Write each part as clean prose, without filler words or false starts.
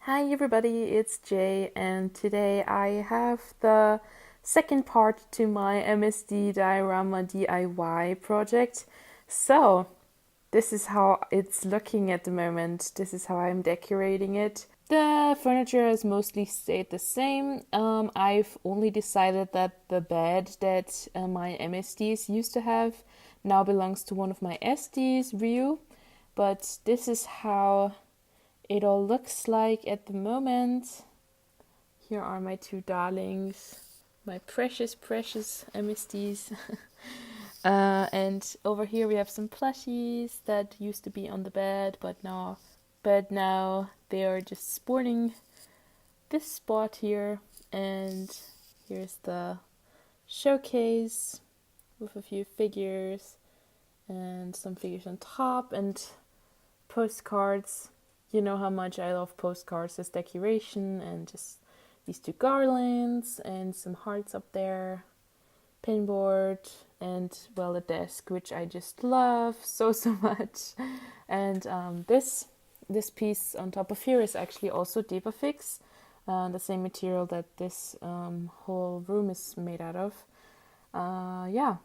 Hi everybody, it's Jay, and today I have the second part to my MSD Diorama DIY project. So, this is how it's looking at the moment. This is how I'm decorating it. The furniture has mostly stayed the same. I've only decided that the bed that my MSDs used to have now belongs to one of my SDs, Ryu. But this is how it all looks like at the moment. Here are my two darlings, my precious MSDs. And over here we have some plushies that used to be on the bed, but now they are just sporting this spot here. And here's the showcase with a few figures and some figures on top and postcards. You know how much I love postcards as decoration, and just these two garlands and some hearts up there, pinboard, and well, a desk, which I just love so much. And this piece on top of here is actually also Fix, the same material that this whole room is made out of. Yeah,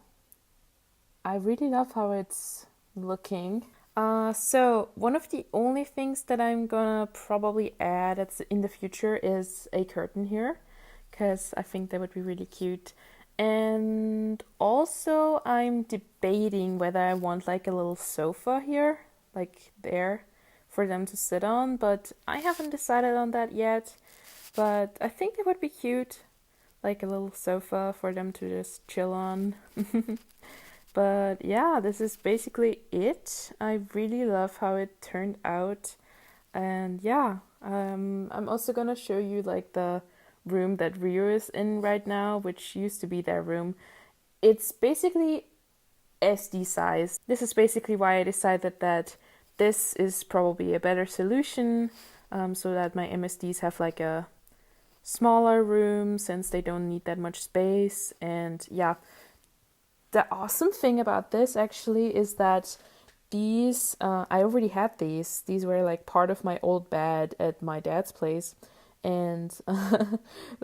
I really love how it's looking. So one of the only things that I'm gonna probably add in the future is a curtain here, because I think that would be really cute. And also I'm debating whether I want like a little sofa here, like there, for them to sit on, but I haven't decided on that yet. But I think it would be cute, like a little sofa for them to just chill on. But yeah, this is basically it. I really love how it turned out. And yeah, I'm also gonna show you like the room that Rio is in right now, which used to be their room. It's basically SD size. This is basically why I decided that this is probably a better solution, so that my MSDs have like a smaller room since they don't need that much space. And yeah, the awesome thing about this actually is that these, I already had these. These were like part of my old bed at my dad's place. And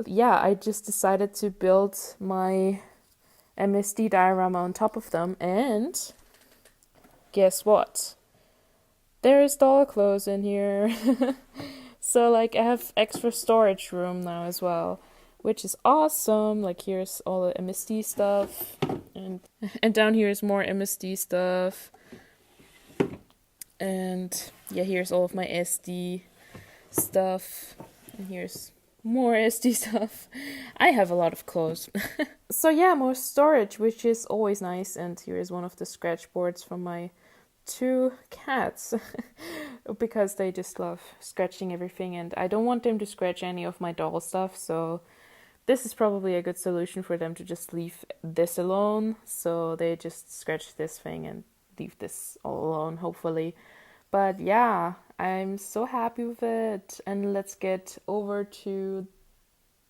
yeah, I just decided to build my MSD diorama on top of them. And guess what? There's doll clothes in here. So like I have extra storage room now as well, which is awesome. Like here's all the MSD stuff, and down here is more MSD stuff. And yeah, here's all of my SD stuff. And here's more SD stuff. I have a lot of clothes. So yeah, more storage, which is always nice. And here is one of the scratch boards from my two cats because they just love scratching everything, and I don't want them to scratch any of my doll stuff, so this is probably a good solution for them to just leave this alone. So they just scratch this thing and leave this all alone, hopefully. But yeah, I'm so happy with it. And let's get over to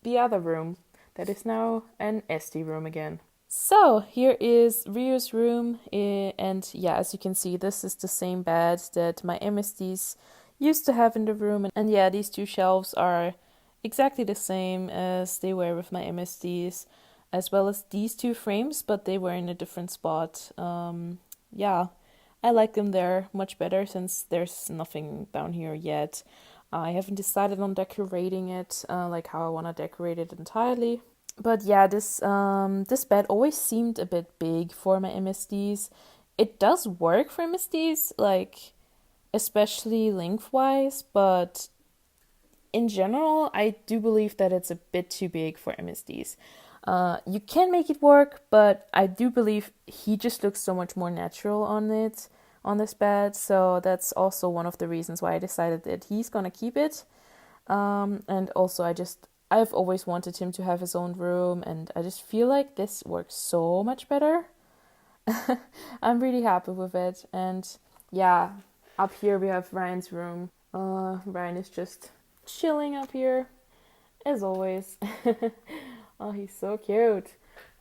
the other room that is now an SD room again. So here is Rio's room, and yeah, as you can see, this is the same bed that my MSDs used to have in the room. And yeah, these two shelves are exactly the same as they were with my MSDs, as well as these two frames, but they were in a different spot. Yeah, I like them there much better since there's nothing down here yet. I haven't decided on decorating it, like how I want to decorate it entirely. But yeah, this bed always seemed a bit big for my MSDs. It does work for MSDs, like especially lengthwise, but in general, I do believe that it's a bit too big for MSDs. You can make it work, but I do believe he just looks so much more natural on this bed. So that's also one of the reasons why I decided that he's gonna keep it. And also, I've always wanted him to have his own room, and I just feel like this works so much better. I'm really happy with it. And yeah, up here we have Ryan's room. Ryan is just chilling up here, as always. Oh, he's so cute.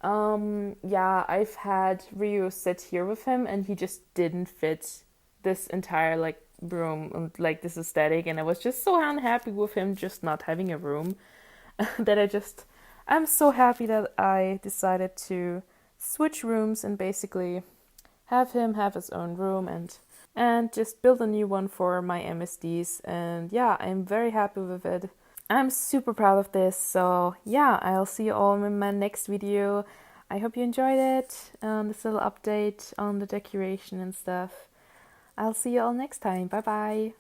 Yeah, I've had Ryu sit here with him, and he just didn't fit this entire like room and like this aesthetic, and I was just so unhappy with him just not having a room that I'm so happy that I decided to switch rooms and basically have him have his own room and just build a new one for my MSDs. And yeah, I'm very happy with it. I'm super proud of this. So yeah, I'll see you all in my next video. I hope you enjoyed it, this little update on the decoration and stuff. I'll see you all next time. Bye bye.